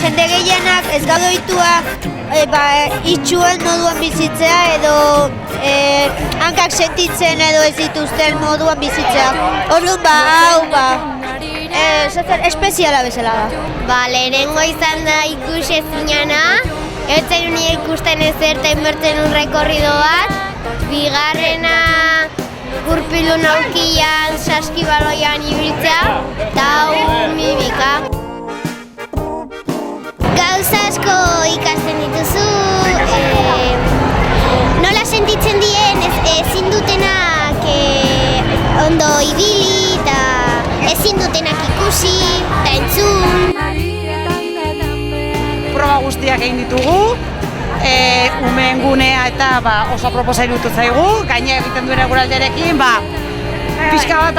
Jende gehienak ez gaude ohituak itxuen moduan bizitzea edo hankak sentitzen edo ez dituzten moduan bizitzea. Orduan espeziala bezala da. Lehenengo izan da ikusezinana, ez zen unik ikusten ezerta inbertzen un rekorrido bat, bigarrena gurpilun aurkian saskibaloian ibiltzea, eta hau mimika. Gauza asko ikasten dituzu, nola sentitzen dien ezin dutenak ondo ibili eta ezin dutenak ikusi eta entzun. Proba guztiak egin ditugu, umeen gunea eta oso aproposa iruditu zaigu, gaina egiten duen eguraldiarekin, pixka bat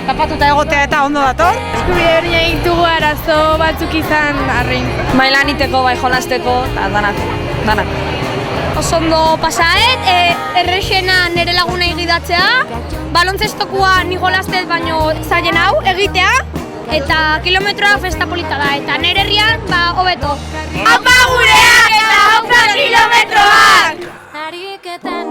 tapatuta egotea eta ondo dator. Eskubide hori egitugu arazo batzuk izan arrin. Bai laniteko, bai jolasteko, eta danak. Oso ondo pasaet, errexena nire laguna egidatzea, balontzestokoa ni jolastet baino zaien hau egitea, eta kilometroa festa polita da, eta nire herrian, hobeto. Apa gureak eta hauka kilometroak! Ariketan,